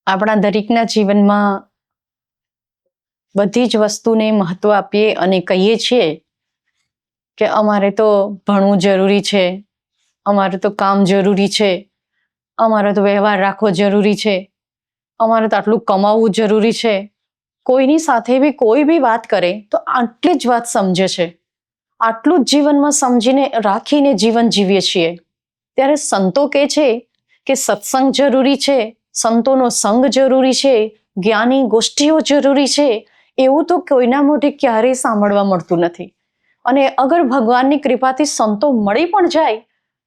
આપણા દરેકના જીવનમાં બધી જ વસ્તુને મહત્વ આપીએ અને કહીએ છીએ કે અમારે તો ભણવું જરૂરી છે, અમારે તો કામ જરૂરી છે, અમારે તો વ્યવહાર રાખવો જરૂરી છે, અમારે તો આટલું કમાવવું જરૂરી છે. કોઈની સાથે બી કોઈ બી વાત કરે તો આટલી જ વાત સમજે છે, આટલું જ જીવનમાં સમજીને રાખીને જીવન જીવીએ છીએ. ત્યારે સંતો કહે છે કે સત્સંગ જરૂરી છે, સંતોનો સંગ જરૂરી છે, જ્ઞાની ગોષ્ઠીઓ જરૂરી છે. એવું તો કોઈના મોઢે ક્યારેય સાંભળવા મળતું નથી. અને અગર ભગવાનની કૃપાથી સંતો મળી પણ જાય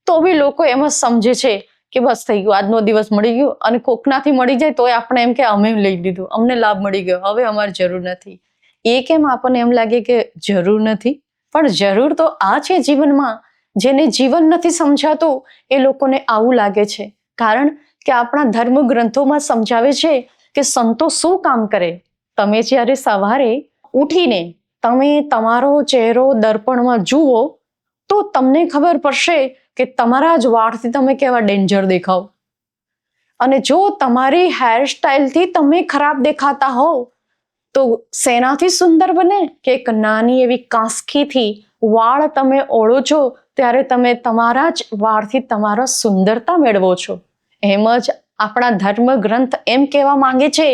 તો બી લોકો એમ જ સમજે છે કે બસ થઈ ગયું, આજનો દિવસ મળી ગયો. અને કોકનાથી મળી જાય તોય આપણે એમ કે અમે લઈ લીધું, અમને લાભ મળી ગયો, હવે અમારે જરૂર નથી. એ કેમ આપણને એમ લાગે કે જરૂર નથી? પણ જરૂર તો આ છે જીવનમાં. જેને જીવન નથી સમજાતું એ લોકોને આવું લાગે છે. કારણ કે આપણા ધર્મ ગ્રંથોમાં સમજાવે છે કે સંતો શું કામ કરે. તમે જ્યારે સવારે ઉઠીને તમે તમારો ચહેરો દર્પણમાં જુઓ તો તમને ખબર પડશે કે તમારા જ વાળથી તમે કેવા ડેન્જર દેખાવ. અને જો તમારી હેરસ્ટાઇલથી તમે ખરાબ દેખાતા હોવ તો શેનાથી સુંદર બને કે એક નાની એવી કાંસકીથી વાળ તમે ઓળો છો ત્યારે તમે તમારા જ વાળથી તમારો સુંદરતા મેળવો છો. એમ જ આપણા ધર્મ ગ્રંથ એમ કહેવા માંગે છે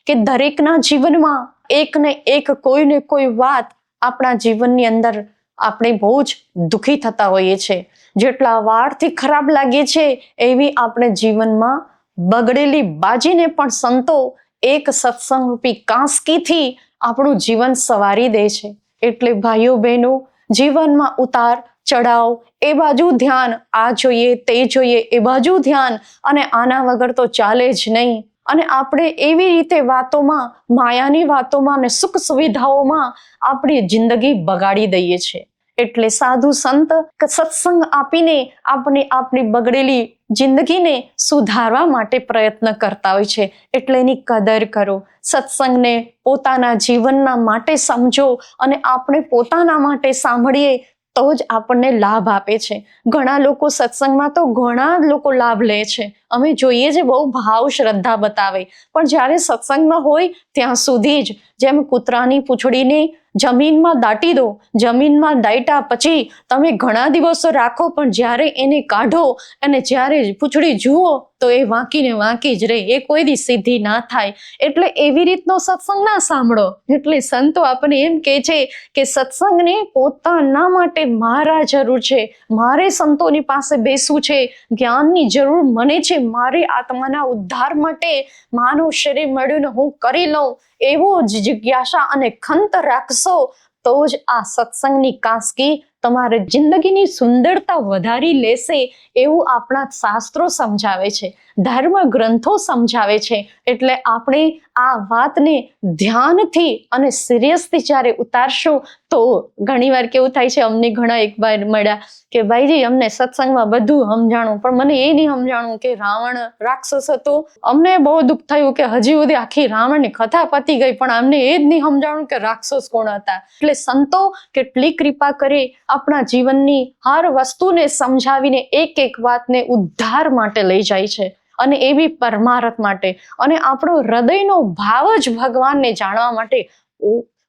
કે દરેકના જીવનમાં એક ને એક કોઈને કોઈ વાત આપણા જીવનની અંદર આપણે બહુ જ દુઃખી થતા હોઈએ છીએ. જેટલા વાળથી ખરાબ લાગે છે એવી આપણે જીવનમાં બગડેલી બાજીને પણ સંતો એક સત્સંગ રૂપી કાંસકીથી આપણું જીવન સવારી દે છે. એટલે ભાઈઓ બહેનો, જીવનમાં ઉતાર ચઢાવ એ બાજુ ધ્યાન, આ જોઈએ તે જોઈએ એ બાજુ ધ્યાન, અને આના વગર તો ચાલે જ નહીં. અને આપણે એવી રીતે વાતોમાં, માયાની વાતોમાં ને સુખ સુવિધાઓમાં આપણી જિંદગી બગાડી દઈએ છીએ. એટલે સાધુ સંત સત્સંગ આપીને આપણે આપણી બગડેલી જિંદગીને સુધારવા માટે પ્રયત્ન કરતા હોય છે. એટલે એની કદર કરો, સત્સંગને પોતાના જીવનના માટે સમજો અને આપણે પોતાના માટે સાંભળીએ તો જ આપણને લાભ આપે છે. ઘણા લોકો સત્સંગમાં તો ઘણા લોકો લાભ લે છે. અમે જોઈએ છે બહુ ભાવ શ્રદ્ધા બતાવે, પણ જ્યારે સત્સંગમાં હોય ત્યાં સુધી જ જેમ કૂતરાની પૂંછડીને જમીનમાં દાટી દો, જમીનમાં દાટ્યા પછી તમે ઘણા દિવસો રાખો, પણ જ્યારે એને કાઢો અને જ્યારે પૂંછડી જુઓ તો એ વાંકીને વાંકી જ રહે, એ કોઈ દી સીધી ના થાય. એટલે એવી રીતનો સત્સંગ ના સાંભળો. એટલે સંતો આપણને એમ કહે છે કે સત્સંગને પોતાના માટે મારા જરૂર છે, મારે સંતોની પાસે બેસવું છે, જ્ઞાનની જરૂર મને છે, મારે આત્માના ઉદ્ધાર માટે માનવ શરીર મળ્યું ને હું કરી લઉં એવો જ જિજ્ઞાસા અને ખંત રાખશો તો જ આ સત્સંગની કાંસકી તમારી જિંદગીની સુંદરતા વધારી લેશે. એવું આપણા શાસ્ત્રો સમજાવે છે, ધર્મ ગ્રંથો સમજાવે છે. એટલે આપણે આ વાતને ધ્યાનથી અને સિરિયસથી જ્યારે ઉતારશું તો ઘણીવાર કેવું થાય છે, અમને ઘણા એક વાર મળ્યા કે ભાઈજી અમને સત્સંગમાં બધું સમજાણું પણ મને એ નહીં સમજાણું કે રાવણ રાક્ષસ હતો. અમને બહુ દુઃખ થયું કે હજી સુધી આખી રાવણની કથા પતી ગઈ પણ અમને એ જ નહીં સમજાણું કે રાક્ષસ કોણ હતા. એટલે સંતો કેટલી કૃપા કરે, આપણા જીવનની હર વસ્તુને સમજાવીને એક એક વાતને ઉદ્ધાર માટે લઈ જાય છે, અને એ બી પરમાર્થ માટે. અને આપણો હૃદયનો ભાવ જ ભગવાનને જાણવા માટે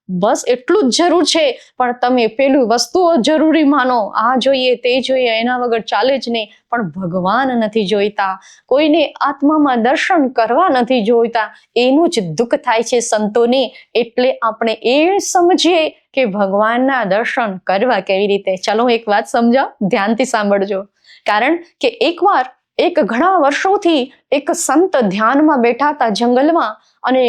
બસ એટલું જ જરૂર છે. પણ તમે પેલું વસ્તુઓ જરૂરી માનો, આ જોઈએ તે જોઈએ, એના વગર ચાલે જ નહીં. પણ ભગવાન નથી જોઈતા, કોઈને આત્મામાં દર્શન કરવા નથી જોઈતા, એનું જ દુઃખ થાય છે સંતોને. એટલે આપણે એ સમજીએ કે ભગવાનના દર્શન કરવા કેવી રીતે. ચલો એક વાત સમજાવ, ધ્યાનથી સાંભળજો. કારણ કે એકવાર ઘણા વર્ષોથી એક સંત ધ્યાનમાં બેઠા હતા જંગલમાં, અને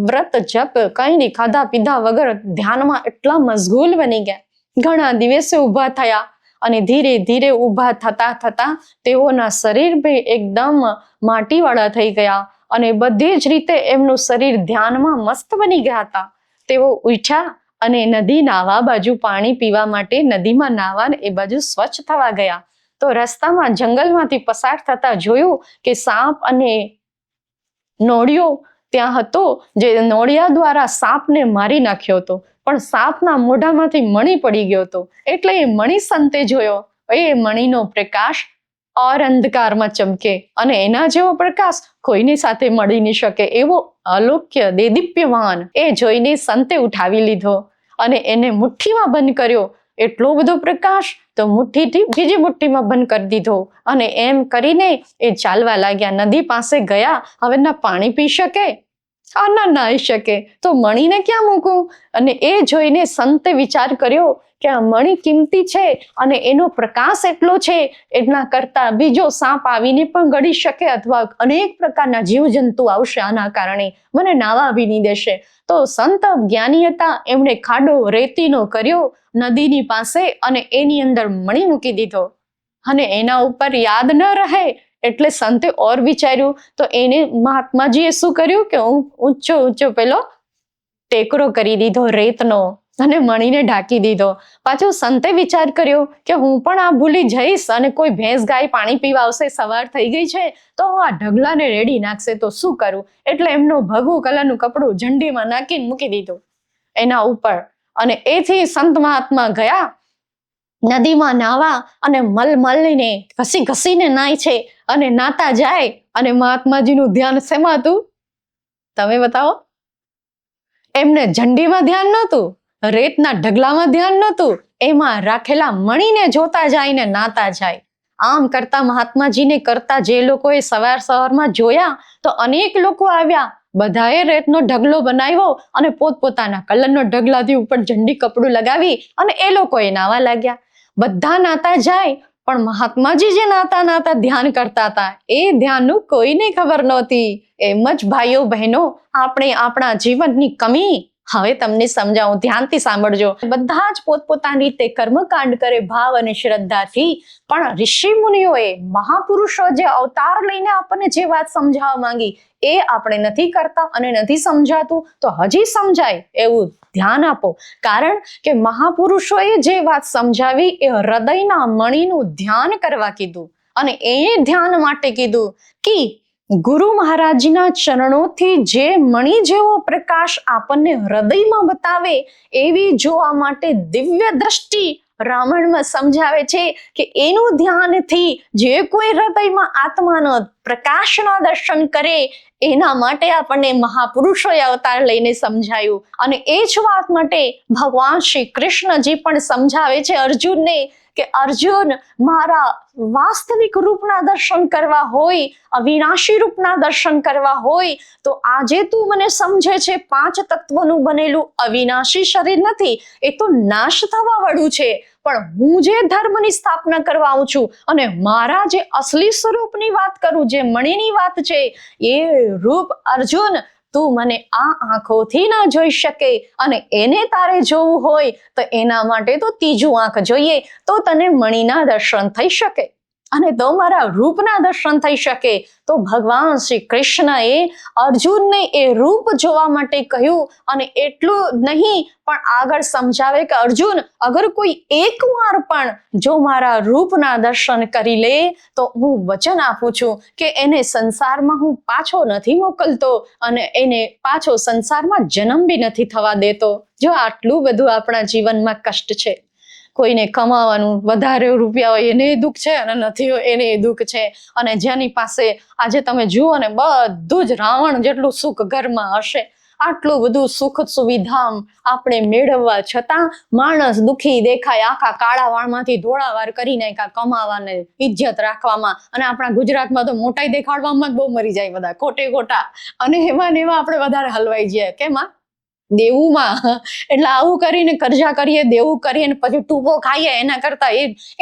વ્રત જપ કઈ નહીં, ખાધા પીધા વગર ધ્યાનમાં એટલા મશગુલ બની ગયા. ઘણા દિવસે ઊભા થયા અને ધીરે ધીરે ઊભા થતા થતા તેઓના શરીર બી એકદમ માટીવાળા થઈ ગયા અને બધી જ રીતે એમનું શરીર ધ્યાનમાં મસ્ત બની ગયા હતા. તેઓ ઉઠ્યા અને નદી નાવા બાજુ પાણી પીવા માટે નદીમાં નાવા એ બાજુ સ્વચ્છ થવા ગયા. તો રસ્તામાં જંગલમાંથી પસાર થતા જોયું કે સાપ અને નોળિયો ત્યાં હતો, જે નોળિયા દ્વારા સાપને મારી નાખ્યો હતો. પણ સાપના મોઢામાંથી મણી પડી ગયો હતો. એટલે એ મણી સંતે જોયો, એ મણીનો પ્રકાશ ઓર અંધકારમાં ચમકે અને એના જેવો પ્રકાશ કોઈની સાથે મળી નહીં શકે એવો અલોક્ય દેદીપ્યમાન એ જોઈને સંતે ઉઠાવી લીધો અને એને મુઠ્ઠીમાં બંધ કર્યો. એટલો બધો પ્રકાશ તો મુઠ્ઠીથી બીજી મુઠ્ઠીમાં બંધ કરી દીધો અને એમ કરીને એ ચાલવા લાગ્યા. નદી પાસે ગયા. હવે ના પાણી પી શકે ના નાહી શકે તો મણીને ક્યાં મૂકું? અને એ જોઈને સંતે વિચાર કર્યો કે આ મણી કિંમતી છે અને એનો પ્રકાશ એટલો છે, એના કરતા બીજો સાપ આવીને પણ ગળી શકે અથવા અનેક પ્રકારના જીવજંતુ આવશે, આના કારણે મને નાવા બી નહીં દેશે. તો સંત જ્ઞાની હતા, એમણે ખાડો રેતીનો કર્યો નદીની પાસે અને એની અંદર મણી મૂકી દીધો અને એના ઉપર યાદ ન રહે એટલે સંતે ઓર વિચાર્યું. તો એને મહાત્માજીએ શું કર્યું કે ઊંચો પેલો ટેકરો કરી દીધો રેતનો અને મણીને ઢાંકી દીધો. પાછું સંતે વિચાર કર્યો કે હું પણ આ ભૂલી જઈશ અને કોઈ ભેંસ ગાય પાણી પીવા આવશે, સવાર થઈ ગઈ છે તો આ ઢગલાને રેડી નાખશે તો શું કરું? એટલે એમનું ભગવું કલરનું કપડું ઝંડીમાં નાખીને મૂકી દીધું એના ઉપર. અને એથી સંત મહાત્મા ગયા નદીમાં નાવા અને મલને ઘસીને નાય છે અને નાતા જાય. અને મહાત્માજીનું ધ્યાન શેમાં હતું તમે બતાવો? એમને ઝંડીમાં ધ્યાન નહોતું, રેતના ઢગલામાં ધ્યાન નહોતું, એમાં રાખેલા મણીને જોતા જાય ને નાતા જાય. આમ કરતા મહાત્માજીને કરતા જે લોકોએ સવારમાં જોયા તો અનેક લોકો આવ્યા. બધાએ રેતનો ઢગલો બનાવ્યો અને પોતપોતાના કલરનો ઢગલાથી ઉપર ઝંડી કપડું લગાવી અને એ લોકોએ નાવા લાગ્યા. બધા નાતા જાય પણ મહાત્માજી જે નાતા ધ્યાન કરતા હતા એ ધ્યાનનું કોઈને ખબર નહોતી. એમ જ ભાઈઓ બહેનો, આપણે આપણા જીવનની કમી હવે તમને સમજાવું, ધ્યાનથી સાંભળજો. બધા જ પોતપોતાની રીતે કર્મકાંડ કરે ભાવ અને શ્રદ્ધાથી, પણ ઋષિ મુનિઓએ, મહાપુરુષો જે અવતાર લઈને આપણને જે વાત સમજાવવા માંગી એ આપણે નથી કરતા અને નથી સમજાતું. તો હજી સમજાય એવું ધ્યાન આપો, કારણ કે મહાપુરુષોએ જે વાત સમજાવી એ હૃદયના મણીનું ધ્યાન કરવા કીધું અને એ ધ્યાન માટે કીધું કે ગુરુ મહારાજના ચરણોથી જે મણી જેવો પ્રકાશ આપણને હૃદયમાં બતાવે એવી જોવા માટે દિવ્ય દ્રષ્ટિ રામાયણમાં સમજાવે છે કે એનું ધ્યાનથી જે કોઈ હૃદયમાં આત્માનો પ્રકાશના દર્શન કરે એના માટે આપણને મહાપુરુષોએ અવતાર લઈને સમજાયું. અને એ જ વાત માટે ભગવાન શ્રી કૃષ્ણજી પણ સમજાવે છે અર્જુનને કે અર્જુન, મારા વાસ્તવિક રૂપના દર્શન કરવા હોય, અવિનાશી રૂપના દર્શન કરવા હોય તો આજે તું મને સમજે છે 5 તત્વોનું બનેલું અવિનાશી શરીર નથી, એ તો નાશ થવા વાળું છે. પણ હું જે ધર્મની સ્થાપના કરવા આવું છું અને મારા જે અસલી સ્વરૂપની વાત કરું, જે મણીની વાત છે, એ રૂપ અર્જુન તું મને આ આંખોથી ના જોઈ શકે અને એને તારે જોવું હોય તો એના માટે તો ત્રીજું આંખ જોઈએ, તો તને મણીના દર્શન થઈ શકે અને તો મારા રૂપના દર્શન થઈ શકે. તો ભગવાન શ્રી કૃષ્ણએ અર્જુનને એ રૂપ જોવા માટે કહ્યું. અને એટલું નહીં પણ આગળ સમજાવે કે અર્જુન, અગર કોઈ એકવાર પણ જો મારા રૂપના દર્શન કરી લે તો હું વચન આપું છું કે એને સંસારમાં હું પાછો નથી મોકલતો અને એને પાછો સંસારમાં જન્મ બી નથી થવા દેતો. જો આટલું બધું આપણા જીવનમાં કષ્ટ છે. કોઈને કમાવાનું વધારે રૂપિયા હોય એને દુઃખ છે અને નથી હોય એને દુઃખ છે. અને જેની પાસે આજે તમે જુઓ ને બધું જ રાવણ જેટલું સુખ ઘરમાં હશે, આટલું બધું સુખ સુવિધા આપણે મેળવવા છતાં માણસ દુઃખી દેખાય. આખા કાળા વાળમાંથી ધોળા વાર કરી નાખ્યા કમાવાને ઇજ્જત રાખવામાં. અને આપણા ગુજરાતમાં તો મોટાઈ દેખાડવામાં જ બહુ મરી જાય બધા ખોટા. અને એમાં ને એમાં આપણે વધારે હલવાઈ જઈએ. કેમાં? દેવુંમાં. એટલે આવું કરીને કરજા કરીએ, દેવું કરીએ ને પછી ટૂંકો ખાઈએ એના કરતા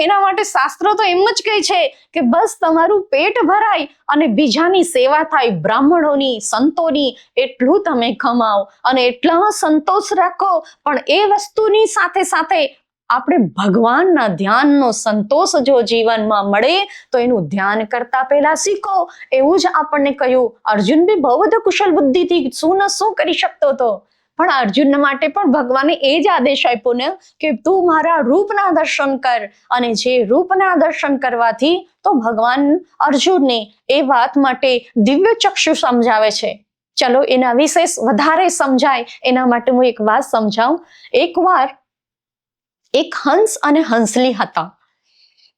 એના માટે શાસ્ત્રો તો એમ જ કહે છે કે બસ તમારું પેટ ભરાય અને બીજાની સેવા થાય, બ્રાહ્મણોની, સંતોની, એટલું તમે કમાઓ અને એટલામાં સંતોષ રાખો. પણ એ વસ્તુની સાથે સાથે આપણે ભગવાનના ધ્યાનનો સંતોષ જો જીવનમાં મળે તો એનું ધ્યાન કરતા પહેલા શીખો. એવું જ આપણને કહ્યું. અર્જુન બી બહુ બધો કુશલ બુદ્ધિથી શું ન શું કરી શકતો હતો, પણ અર્જુન માટે પણ ભગવાને એ જ આદેશ આપ્યો ને કે તું મારા રૂપના દર્શન કર. અને જે રૂપના દર્શન કરવાથી તો ભગવાન અર્જુનને એ વાત માટે દિવ્ય ચક્ષુ સમજાવે છે. ચલો એના વિશે વધારે સમજાય એના માટે હું એક વાત સમજાવું. એકવાર એક હંસ અને હંસલી હતા.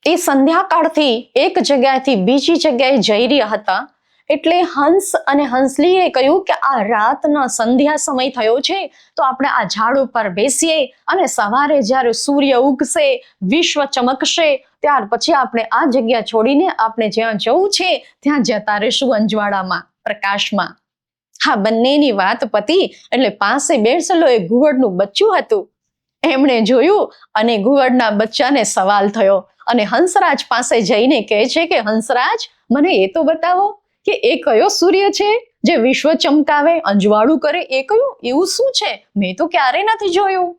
એ સંધ્યાકાળથી એક જગ્યાએથી બીજી જગ્યાએ જઈ રહ્યા હતા એટલે હંસ અને હંસલીએ કહ્યું કે આ રાતના સંધ્યા સમય થયો છે તો આપણે આ ઝાડ ઉપર બેસીએ અને સવારે જ્યારે સૂર્ય ઉગશે, વિશ્વ ચમકશે, ત્યાર પછી આપણે આ જગ્યા છોડીને આપણે જ્યાં જવું છે ત્યાં જતા રહીશું અંજવાળામાં, પ્રકાશમાં. હા, બંનેની વાત પતી એટલે પાસે બેસેલો એ ઘુવડનું બચ્ચું હતું. એમણે જોયું અને ઘુવડના બચ્ચાને સવાલ થયો અને હંસરાજ પાસે જઈને કહે છે કે હંસરાજ, મને એ તો બતાવો કે એ કયો સૂર્ય છે જે વિશ્વ ચમકાવે, અંજવાળું કરે, એ કયું, એવું શું છે? મેં તો ક્યારેય નથી જોયું.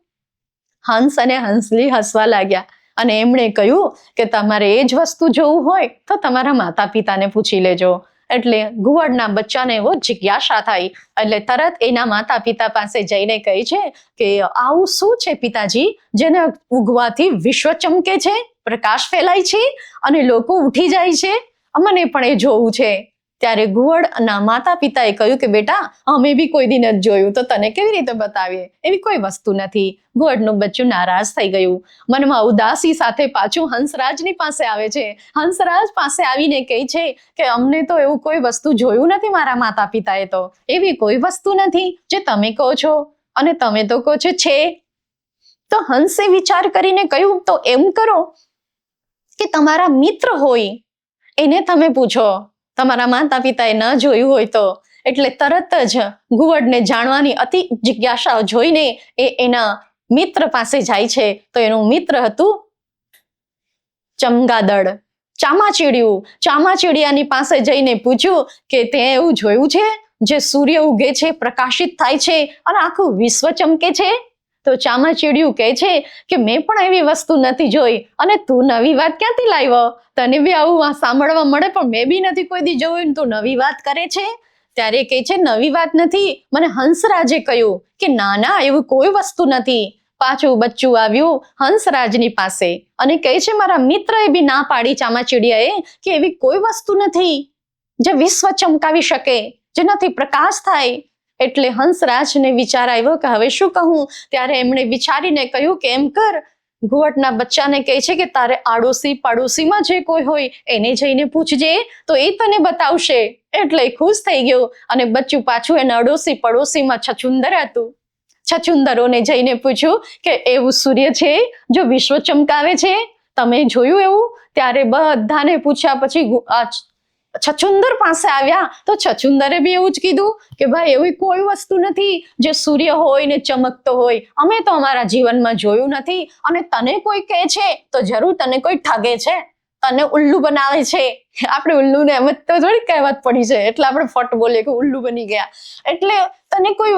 હંસ અને હંસલી હસવા લાગ્યા અને એમણે કહ્યું કે તમારે એ જ વસ્તુ જોવું હોય તો તમારા માતા પિતાને પૂછી લેજો. એટલે ઘુવડના બચ્ચાને એવો જિજ્ઞાસા થઈ એટલે તરત એના માતા પિતા પાસે જઈને કહે છે કે આવું શું છે પિતાજી જેને ઉગવાથી વિશ્વ ચમકે છે, પ્રકાશ ફેલાય છે અને લોકો ઉઠી જાય છે? મને પણ એ જોવું છે. ત્યારે ઘુવડના માતા પિતાએ કહ્યું કે બેટા, અમે બી કોઈ દિન જ જોયું તો તને કેવી રીતે બતાવીએ? એવી કોઈ વસ્તુ નથી. ઘુવડનું બચ્ચું નારાજ થઈ ગયું. મનમાં ઉદાસી સાથે પાછું હંસરાજની પાસે આવે છે. હંસરાજ પાસે આવીને કહે છે કે અમને તો એવું કોઈ વસ્તુ જોયું નથી, મારા માતા પિતાએ તો એવી કોઈ વસ્તુ નથી જે તમે કહો છો અને તમે તો કહો છો છે. તો હંસે વિચાર કરીને કહ્યું તો એમ કરો કે તમારા મિત્ર હોય એને તમે પૂછો, તમારા માતા પિતાએ ન જોયું હોય તો. એટલે તરત જ ઘુવડને જાણવાની અતિ જિજ્ઞાસા જોઈને એ એના મિત્ર પાસે જાય છે. તો એનું મિત્ર હતું ચમગાદડ, ચામાચીડિયું. ચામાચીડિયાની પાસે જઈને પૂછ્યું કે તે એવું જોયું છે જે સૂર્ય ઉગે છે, પ્રકાશિત થાય છે અને આખું વિશ્વ ચમકે છે? તો ચામાચીડિયું કહે છે કે મેં પણ એવી વસ્તુ નથી જોઈ અને તું નવી વાત ક્યાંથી લાવ્યો? તને બી આવું સાંભળવા મળે પણ મેં બી નથી કોઈ દી જોયું, તું નવી વાત કરે છે? ત્યારે કહે છે નવી વાત નથી, મને હંસરાજે કહ્યું કે ના ના એવું કોઈ વસ્તુ નથી. પાછું બચ્ચું આવ્યું હંસરાજની પાસે અને કહે છે મારા મિત્રએ બી ના પાડી ચામાચીડિયાએ કે એવી કોઈ વસ્તુ નથી જે વિશ્વ ચમકાવી શકે, જેનાથી પ્રકાશ થાય. એટલે હંસરાજને વિચાર આવ્યો કે હવે શું કહું? ત્યારે એમણે વિચારીને કહ્યું કે એમ કર, ઘુવડના બચ્ચાને કહે છે કે તારે આડોશી પાડોશીમાં જે કોઈ હોય એને જઈને પૂછજે તો એ તને બતાવશે. એટલે ખુશ થઈ ગયો અને બચ્ચું પાછું એના અડોશી પડોશીમાં છછુંદર હતું. છછુંદરોને જઈને પૂછ્યું કે એવું સૂર્ય છે જો વિશ્વ ચમકાવે છે, તમે જોયું એવું? ત્યારે બધાને પૂછ્યા પછી છછુંદર પાસે આવ્યા તો છછુંદરે બી એવું જ કીધું કે ભાઈ એવી કોઈ વસ્તુ નથી જે સૂર્ય હોય ને ચમકતો હોય, અમે તો અમારા જીવનમાં જોયું નથી અને તને કોઈ કહે છે તો જરૂર તને કોઈ ઠગે છે, તને ઉલ્લુ બનાવે છે. આપણે ઉલ્લુને એમ જ તો થોડી કહેવત પડી છે એટલે આપણે ફટ બોલીએ કે ઉલ્લુ બની ગયા, એટલે તને કોઈ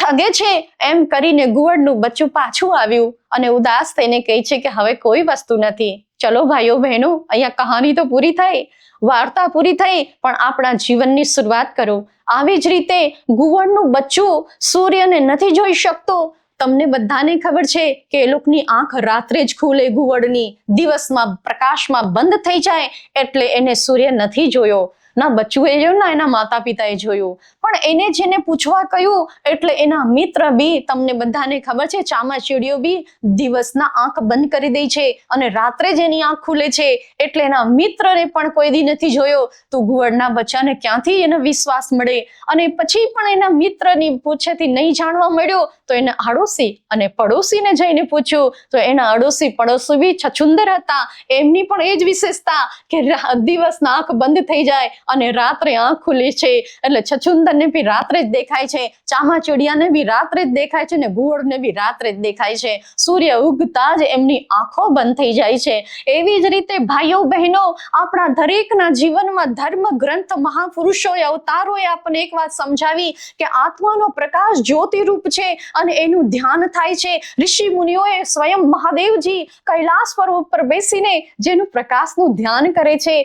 ઠગે છે. એમ કરીને ઘુવડનું બચ્ચું પાછું આવ્યું અને ઉદાસ થઈને કહે છે કે હવે કોઈ વસ્તુ નથી. ચલો ભાઈઓ બહેનો, અહીંયા કહાની તો પૂરી થઈ, વાર્તા પૂરી થઈ, પણ આપણા જીવનની શરૂઆત કરો. આવી જ રીતે ઘુવડનું બચ્ચું સૂર્યને નથી જોઈ શકતું. તમને બધાને ખબર છે કે એ લોકોની આંખ રાત્રે જ ખુલે, ઘુવડની દિવસમાં પ્રકાશમાં બંધ થઈ જાય એટલે એને સૂર્ય નથી જોયો. ના બચ્ચુએ જોયું ના એના માતા પિતાએ જોયું, પણ એને જેને પૂછવા કહ્યું એટલે એના મિત્ર બી, તમને બધાને ખબર છે ચામાચીડિયો બી દિવસના આંખ બંધ કરી દે છે અને રાત્રે જ એની આંખ ખુલે છે એટલે એના મિત્રને પણ કોઈ દી નથી જોયો. તો ઘુવડના બચ્ચાને ક્યાંથી એને વિશ્વાસ મળે? અને પછી પણ એના મિત્રની પૂછેથી નહીં જાણવા મળ્યો તો એને આડોશી અને પડોશીને જઈને પૂછ્યું તો એના આડોશી પડોશી બી છછુંદર હતા. એમની પણ એ જ વિશેષતા કે દિવસના આંખ બંધ થઈ જાય અને રાત્રે આંખ ખુલે છે. એટલે છછુંદરને બી રાત્રે જ દેખાય છે, ચામાચીડિયાને બી રાત્રે જ દેખાય છે ને ઘુવડને બી રાત્રે જ દેખાય છે. સૂર્ય ઉગતા જ એમની આંખો બંધ થઈ જાય છે. એવી જ રીતે ભાઈઓ બહેનો, આપણા દરેકના જીવનમાં ધર્મ ગ્રંથ મહાપુરુષોએ અવતારોએ આપણને એક વાત સમજાવી કે આત્માનો પ્રકાશ જ્યોતિ રૂપ છે અને એનું ધ્યાન થાય છે. ઋષિ મુનિઓએ સ્વયં મહાદેવજી કૈલાસ પર્વત પર બેસીને જેનું પ્રકાશનું ધ્યાન કરે છે.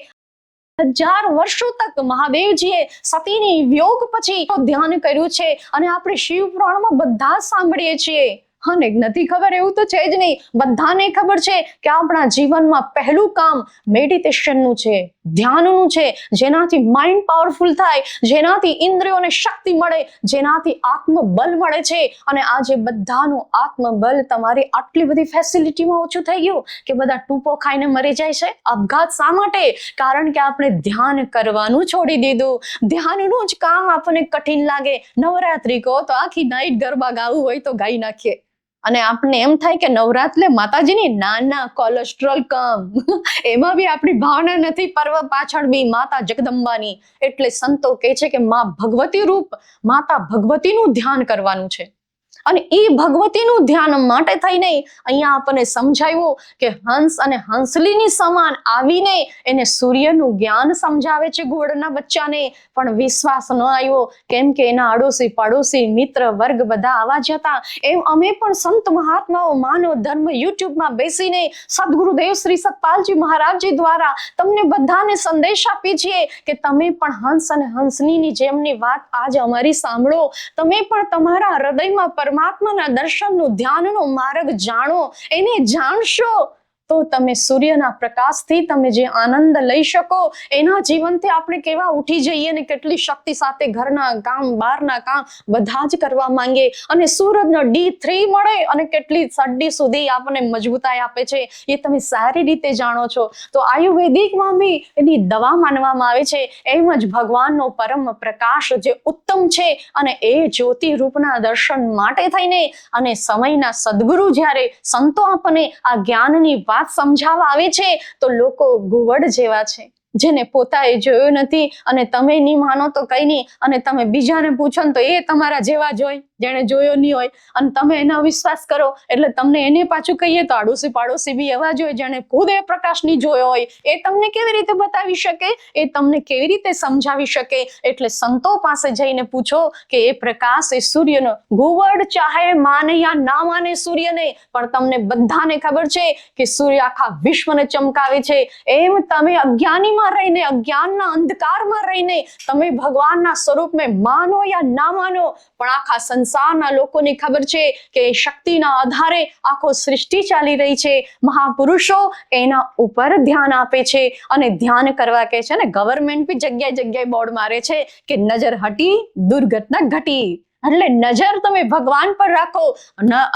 1000 વર્ષો તક મહાદેવજીએ સતીની વિયોગ પછી ધ્યાન કર્યું છે અને આપણે શિવ પુરાણમાં બધા સાંભળીએ છીએ. અને નથી ખબર એવું તો છે જ નહીં, બધાને ખબર છે કે આપણા જીવનમાં પહેલું કામ મેડિટેશનનું છે. ધ્યાનનું છે, જેનાથી માઇન્ડ પાવરફુલ થાય, જેનાથી ઇન્દ્રિયોને શક્તિ મળે, જેનાથી આત્મબલ મળે છે. અને આજે બધાનું આત્મબલ તમારી આટલી બધી ફેસિલિટીમાં ઓછું થઈ ગયું કે બધા ટૂંપો ખાઈને મરી જાય છે. આપઘાત શા માટે? કારણ કે આપણે ધ્યાન કરવાનું છોડી દીધું. ધ્યાનનું જ કામ આપણને કઠિન લાગે. નવરાત્રી કહો તો આખી નાઈટ ગરબા ગાવું હોય તો ગાઈ નાખીએ, અને આપણને એમ થાય કે નવરાત્રે માતાજીની નાના કોલેસ્ટ્રોલ કમ એમાં બી આપણી ભાવના નથી. પર્વ પાછળ બી માતા જગદંબાની. એટલે સંતો કહે છે કે માં ભગવતી રૂપ, માતા ભગવતીનું ધ્યાન કરવાનું છે. અને એ ભગવતીનું ધ્યાન માટે થઈને અહીંયા આપણને સમજાવ્યું કે હંસ અને હંસલીની સમાન આવીને એને સૂર્યનું જ્ઞાન સમજાવે છે ઘોડના બચ્ચાને, પણ વિશ્વાસ ન આવ્યો કેમ કે એના અડોશી પડોશી મિત્ર વર્ગ બધા આવા જ હતા. એમ અમે પણ સંત મહાત્માઓ માનવ ધર્મ યુટ્યુબમાં બેસીને સદગુરુદેવ શ્રી સતપાલજી મહારાજજી દ્વારા તમને બધાને સંદેશ આપીએ છીએ કે તમે પણ હંસ અને હંસનીની જેમની વાત આજ અમારી સાંભળો. તમે પણ તમારા હૃદયમાં પરમાત્માના દર્શનનું ધ્યાનનો માર્ગ જાણો. એને જાણશો તો તમે સૂર્યના પ્રકાશથી તમે જે આનંદ લઈ શકો, એના જીવનથી આપણે કેવા ઉઠી જઈએ ને કેટલી શક્તિ સાથે ઘરના કામ બહારના કામ બધા જ કરવા માંગે, અને સૂરજનો D3 મળે અને કેટલી સડ્ડી સુધી આપણને મજબૂતાઈ આપે છે એ તમે સારી રીતે જાણો છો. તો આયુર્વેદિકમાં બી એની દવા માનવામાં આવે છે. એમ જ ભગવાનનો પરમ પ્રકાશ જે ઉત્તમ છે, અને એ જ્યોતિ રૂપના દર્શન માટે થઈને અને સમયના સદગુરુ જ્યારે સંતો આપણને આ જ્ઞાનની વાત સમજાવવા આવે છે તો લોકો ગુવડ જેવા છે, જેને પોતાએ જોયો નથી. અને તમે નહીં માનો તો કઈ નહીં, અને તમે બીજાને પૂછો ને તો એ તમારા જેવા જ હોય જેને જોયો નહીં હોય, અને તમે એનો વિશ્વાસ કરો એટલે તમને એને પાછું કહીએ તો આડોશી પાડોશી બી એવા જ હોય જેને ખુદ એ પ્રકાશ નહીં જોયો હોય. એ તમને કેવી રીતે બતાવી શકે? એ તમને કેવી રીતે સમજાવી શકે? એટલે સંતો પાસે જઈને પૂછો કે એ પ્રકાશ એ સૂર્યનો, ગુવડ ચાહે માને યા ના માને સૂર્યને, પણ તમને બધાને ખબર છે કે સૂર્ય આખા વિશ્વને ચમકાવે છે. એમ તમે અજ્ઞાનીમાં રહીને, અજ્ઞાનના અંધકારમાં રહીને તમે ભગવાનના સ્વરૂપમાં માનો યા ના માનો, પણ આખા સંસારના લોકોને ખબર છે કે શક્તિના આધારે આખો સૃષ્ટિ ચાલી રહી છે. મહાપુરુષો એના ઉપર ધ્યાન આપે છે અને ધ્યાન કરવા કહે છે ને. ગવર્મેન્ટ બી જગ્યાએ જગ્યાએ બોર્ડ મારે છે કે નજર હટી દુર્ઘટના ઘટી. એટલે નજર તમે ભગવાન પર રાખો,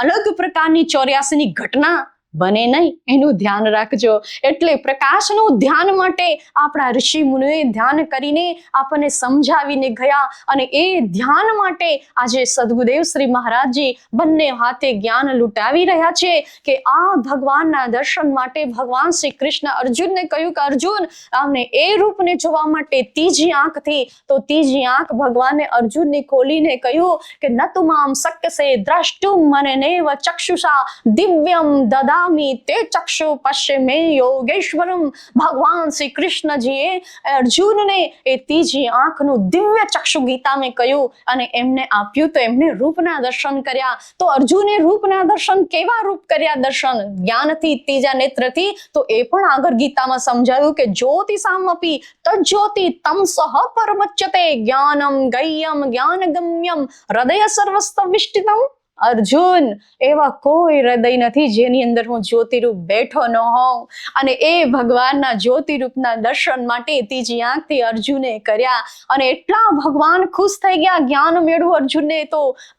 અલગ પ્રકારની 84ની ઘટના બને નહીં એનું ધ્યાન રાખજો. એટલે પ્રકાશનું ધ્યાન માટે આપણા ઋષિ મુનિએ ધ્યાન કરીને આપણને સમજાવીને ગયા, અને એ ધ્યાન માટે આજે સદગુરુદેવ શ્રી મહારાજજી બંને હાથે જ્ઞાન લૂંટાવી રહ્યા છે કે આ ભગવાનના દર્શન માટે ભગવાન શ્રી કૃષ્ણ અર્જુનને કહ્યું કે અર્જુન આમને એ રૂપને જોવા માટે ત્રીજી આંખથી, તો ત્રીજી આંખ ભગવાને અર્જુનને ખોલીને કહ્યું કે નતુમામ શક્યસે દ્રષ્ટુમ મનનેવ ચક્ષુષા દિવ્યમ દદા તે ચક્ષુ પશ્ય મે યોગેશ્વરમ. ભગવાન શ્રી કૃષ્ણજીએ અર્જુનને એ ત્રીજી આંખનું દિવ્ય ચક્ષુ ગીતામાં કહ્યું અને એમને આપ્યું, તો એમને રૂપના દર્શન કર્યા. તો અર્જુને રૂપના દર્શન કેવા રૂપ કર્યા? દર્શન જ્ઞાનથી, ત્રીજા નેત્રથી. તો એ પણ આગળ ગીતામાં સમજાવ્યું કે જ્યોતિષામપી તજ્જ્યોતિ તમસઃ પરમચ્યતે જ્ઞાનમ ગય્યમ જ્ઞાનગમ્યમ હૃદય સર્વસ્તવિષ્ટિતમ. અર્જુન, એવા કોઈ હૃદય નથી જેની અંદર હું જ્યોતિરૂપ બેઠો ન હોઉં. અને એ ભગવાનના જ્યોતિરૂપના દર્શન માટે ત્રીજી આંખથી અર્જુને કર્યા, અને એટલા ભગવાન ખુશ થઈ ગયા જ્ઞાન મેળવું અર્જુનને,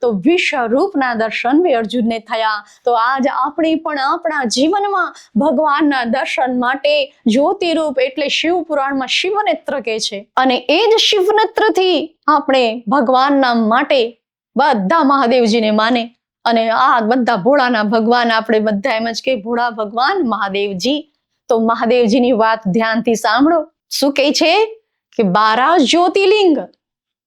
તો વિશ્વરૂપના દર્શન બી અર્જુનને થયા. તો આજ આપણે પણ આપણા જીવનમાં ભગવાનના દર્શન માટે જ્યોતિરૂપ એટલે શિવ પુરાણમાં શિવનેત્ર કહે છે, અને એ જ શિવનેત્રથી આપણે ભગવાનના માટે બધા મહાદેવજીને માને. અને આ બધા ભોળાના ભગવાન, આપણે બધા એમ જ કે ભોળા ભગવાન મહાદેવજી. તો મહાદેવજીની વાત ધ્યાનથી સાંભળો. શું કહે છે કે 12 જ્યોતિર્લિંગ,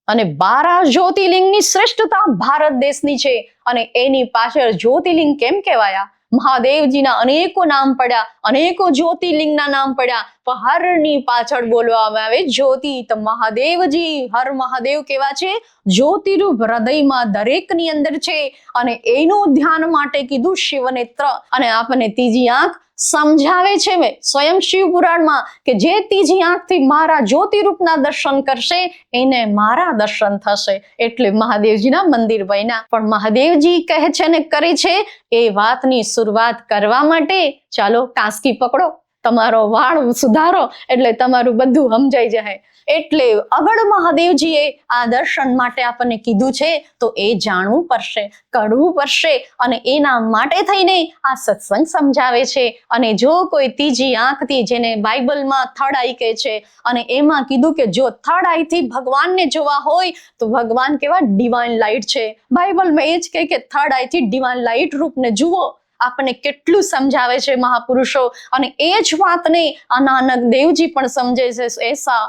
અને 12 જ્યોતિર્લિંગની શ્રેષ્ઠતા ભારત દેશની છે. અને એની પાછળ જ્યોતિર્લિંગ કેમ કહેવાયા? મહાદેવજીના અનેકો નામ પડ્યા, અનેકો જ્યોતિર્લિંગના નામ પડ્યા, પણ હરની પાછળ બોલવામાં આવે જ્યોતિ. તો મહાદેવજી, હર મહાદેવ કેવા છે? જ્યોતિરૂપ હૃદયમાં દરેકની અંદર છે, અને એનું ધ્યાન માટે કીધું શિવનેત્ર. અને આપણને ત્રીજી આંખ સમજાવે છે સ્વયં શિવ પુરાણમાં કે જે ત્રીજી આંખથી મારા જ્યોતિરૂપના દર્શન કરશે એને મારા દર્શન થશે. એટલે મહાદેવજીના મંદિર બન્યા. પણ મહાદેવજી કહે છે ને કરે છે એ વાતની શરૂઆત કરવા માટે ચાલો ટાંસકી પકડો. તમારો વાળ સુધારો એટલે તમારું બધું સમજાઈ જાય. એટલે અગળ મહાદેવજીએ આ દર્શન માટે આપણને કીધું છે તો એ જાણવું પડશે, કરવું પડશે, અને એના માટે થઈને આ સત્સંગ સમજાવે છે. અને જો કોઈ ત્રીજી આંખથી, જેને બાઇબલમાં થર્ડ આઈ કહે છે, અને એમાં કીધું કે જો થર્ડ આઈથી ભગવાનને જોવા હોય તો ભગવાન કેવા ડિવાઇન લાઇટ છે. બાઇબલમાં એ જ કહે કે થર્ડ આઈથી ડિવાઇન લાઇટ રૂપને જુઓ. આપણને કેટલું સમજાવે છે મહાપુરુષો. અને એ જ વાતને આ નાનક દેવજી પણ સમજે છે. એસા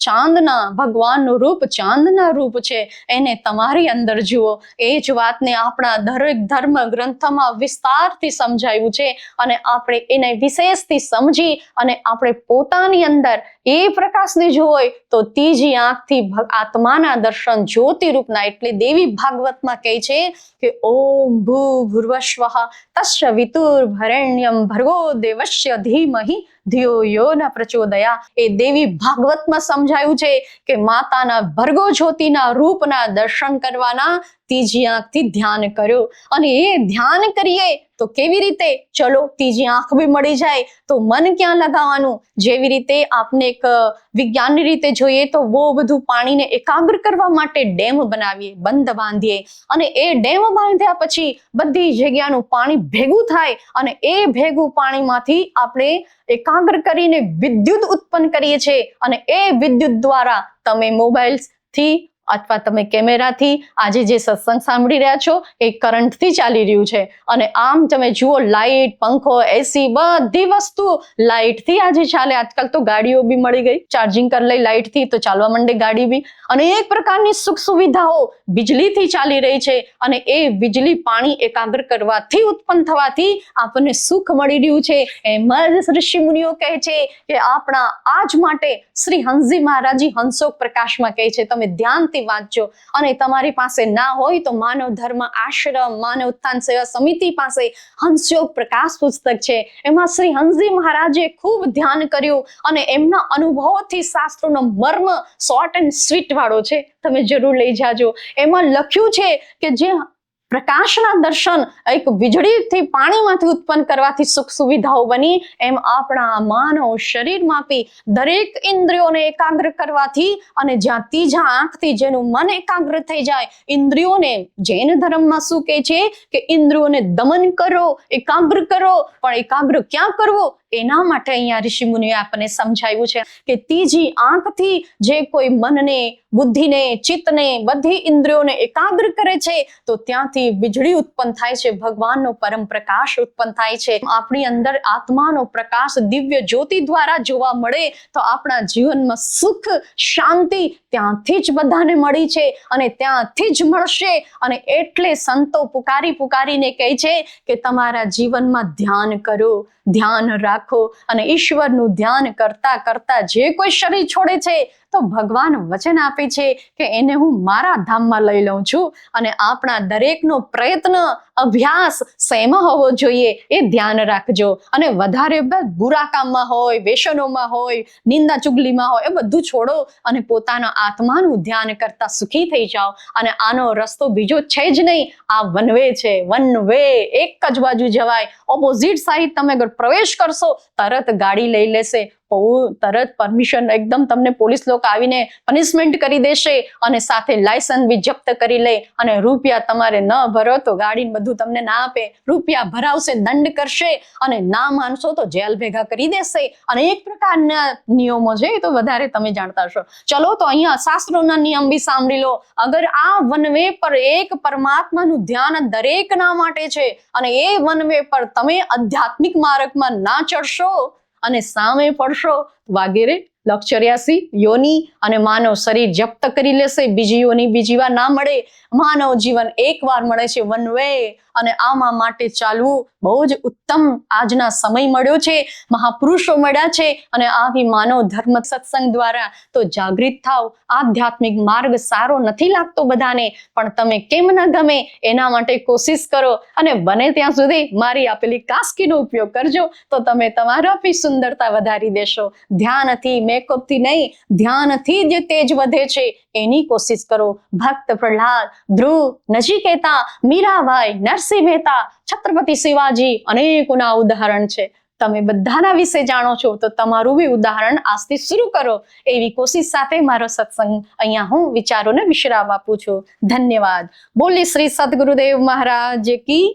ચાંદના ભગવાનનું રૂપ ચાંદના રૂપ છે, એને તમારી અંદર જુઓ. એ જ વાતને આપણા દરેક ધર્મ ગ્રંથમાં વિસ્તારથી સમજાવ્યું છે. અને આપણે એને વિશેષથી સમજી અને આપણે પોતાની અંદર એ પ્રકાશને જોઈ તો ત્રીજી આંખથી આત્માના દર્શન જ્યોતિ રૂપના. એટલે દેવી ભાગવતમાં કહે છે કે ઓમ ભૂર્ભુવસ્વઃ તસ્ય વિતુર્ભરેણ્યમ ભર્ગો દેવસ્ય ધીમહિ ધિયો યો ન પ્રચોદયા. એ દેવી ભાગવતમાં સમજાયું છે કે માતાના ભર્ગો જ્યોતિના રૂપના દર્શન કરવાના ત્રીજી આંખથી ધ્યાન કર્યો. અને એ ધ્યાન કરીએ તો કેવી રીતે? ચલો ત્રીજી આંખ બી મળી જાય તો મન ક્યાં લગાવવાનું? જેવી રીતે આપણે એક વિજ્ઞાનની રીતે જોઈએ તો બહુ બધું પાણીને એકાગ્ર કરવા માટે ડેમ બનાવીએ, બંધ બાંધીએ, અને એ ડેમ બાંધ્યા પછી બધી જગ્યાનું પાણી ભેગું થાય, અને એ ભેગું પાણીમાંથી આપણે એકાગ્ર કરીને વિદ્યુત ઉત્પન્ન કરીએ છીએ. અને એ વિદ્યુત દ્વારા તમે મોબાઈલથી અથવા તમે કેમેરાથી આજે જે સત્સંગ સાંભળી રહ્યા છો એ કરંટથી ચાલી રહ્યું છે. અને આમ તમે જુઓ, લાઇટ, પંખો, એસી, બધી વસ્તુ લાઇટથી આજે ચાલે. આજકાલ તો ગાડીઓ બી મળી ગઈ, ચાર્જિંગ કરી લઈ લાઇટથી તો ચાલવા માંડે ગાડી બી. અને એક પ્રકારની સુખ સુવિધાઓ બીજળીથી ચાલી રહી છે. અને એ બીજળી પાણી એકાગ્ર કરવાથી ઉત્પન્ન થવાથી આપણને સુખ મળી રહ્યું છે. એમ જ ઋષિ મુનિઓ કહે છે કે આપણા આજ માટે શ્રી હંસજી મહારાજી હંસોક પ્રકાશમાં કહે છે તમે ધ્યાનથી વાંચજો. અને તમારી પાસે ના હોય તો માનવ ધર્મ આશ્રમ માનવ ઉત્થાન સેવા સમિતિ પાસે હંસયોગ પ્રકાશ પુસ્તક છે. એમાં શ્રી હંસજી મહારાજે ખૂબ ધ્યાન કર્યું અને એમના અનુભવોથી શાસ્ત્રોનો મર્મ શોર્ટ એન્ડ સ્વીટ વાળો છે, તમે જરૂર લઈ જાજો. એમાં લખ્યું છે કે જે પ્રકાશના દર્શન એક વીજળીથી પાણીમાંથી ઉત્પન્ન કરવાથી સુખ સુવિધાઓ બની, એમ આપણા માનવ શરીરમાં બી દરેક ઇન્દ્રિયોને એકાગ્ર કરવાથી, અને જ્યાં ત્રીજા આંખથી જેનું મન એકાગ્ર થઈ જાય, ઇન્દ્રિયોને જૈન ધર્મમાં શું કહે છે કે ઇન્દ્રિયોને દમન કરો, એકાગ્ર કરો. પણ એકાગ્ર ક્યાં કરવો? એના માટે અહીંયા ઋષિ મુનિએ આપણને સમજાવ્યું છે કે ત્રીજી આંખથી જે કોઈ મનને, બુદ્ધિને, ચિત્તને, બધી ઇન્દ્રિયોને એકાગ્ર કરે છે તો ત્યાંથી વીજળી ઉત્પન્ન થાય છે, ભગવાનનો પરમ પ્રકાશ ઉત્પન્ન થાય છે. આપણી અંદર આત્માનો પ્રકાશ દિવ્ય જ્યોતિ દ્વારા જોવા મળે તો આપણા જીવનમાં સુખ, શાંતિ ત્યાંથી જ બધાને મળી છે અને ત્યાંથી જ મળશે. અને એટલે સંતો પુકારીને કહે છે કે તમારા જીવનમાં ધ્યાન કરો, ધ્યાન રાખો. અને ઈશ્વરનું ધ્યાન કરતા કરતા જે કોઈ શરીર છોડે છે તો ભગવાન વચન આપે છે કે એને હું મારા ધામમાં લઈ લઉં છું. અને આપણા દરેકનો પ્રયત્ન, અભ્યાસ શેમાં હોવો જોઈએ એ ધ્યાન રાખજો. અને વધારે બુરા કામમાં હોય, વ્યસનોમાં હોય, નિંદા ચુગલીમાં હોય, એ બધું છોડો અને પોતાના આત્માનું ધ્યાન કરતા સુખી થઈ જાઓ. અને આનો રસ્તો બીજો છે જ નહીં, આ વન વે છે, વન વે. એક જ બાજુ જવાય. ઓપોઝિટ સાઈડ તમે અગર પ્રવેશ કરશો તરત ગાડી લઈ લેશે, તરત પરમિશન, એકદમ તમને પોલીસ લોકો આવીને પનિશમેન્ટ કરી દેશે અને સાથે લાયસન્સ બી જપ્ત કરી લે. અને રૂપિયા તમારે ન ભરો તો ગાડી બધું તમને ના આપે, રૂપિયા ભરાવશે, દંડ કરશે, અને ના માનશો તો જેલ ભેગા કરી દેશે. અને એક પ્રકારના નિયમો છે, તો વધારે તમે જાણતા હશો. ચલો તો અહીંયા શાસ્ત્રોના નિયમ બી સાંભળી લો. અગર આ વનવે પર એક પરમાત્માનું ધ્યાન દરેકના માટે છે અને એ વનવે પર તમે આધ્યાત્મિક માર્ગમાં ના ચડશો અને સામે પડશો, વાગેરે 84 યોની અને માનવ શરીર જપ્ત કરી લેશે. બીજી યોની બીજી વાર ના મળે. માનવ જીવન એક વાર મળે છે, વન વે. અને આમાં માટે ચાલવું બહુ જ ઉત્તમ આજના સમય મળ્યો છે, મહાપુરુષો મળ્યા છે. અને આવી માનવ ધર્મ સત્સંગ દ્વારા તો જાગૃત થાવ. આધ્યાત્મિક માર્ગ સારો નથી લાગતો બધાને, પણ તમે કેમ ન ગમે એના માટે કોશિશ કરો. અને બને ત્યાં સુધી મારી આપેલી કાસ્કીનો ઉપયોગ કરજો તો તમે તમારા બી સુંદરતા વધારી દેશો. ધ્યાનથી, મેકઅપથી નહીં, ધ્યાનથી જે તેજ વધે છે એની કોશિશ કરો. ભક્ત પ્રહલાદ, ધ્રુવ, નચિકેતા, મીરાબાઈ, નરસિંહ મહેતા, છત્રપતિ શિવાજી, અનેકોના ઉદાહરણ છે. તમે બધાના વિશે જાણો છો તો તમારું બી ઉદાહરણ આજથી શરૂ કરો એવી કોશિશ સાથે મારો સત્સંગ અહીંયા હું વિચારોને વિશ્રામ આપું છું. ધન્યવાદ. બોલી શ્રી સદગુરુદેવ મહારાજ કી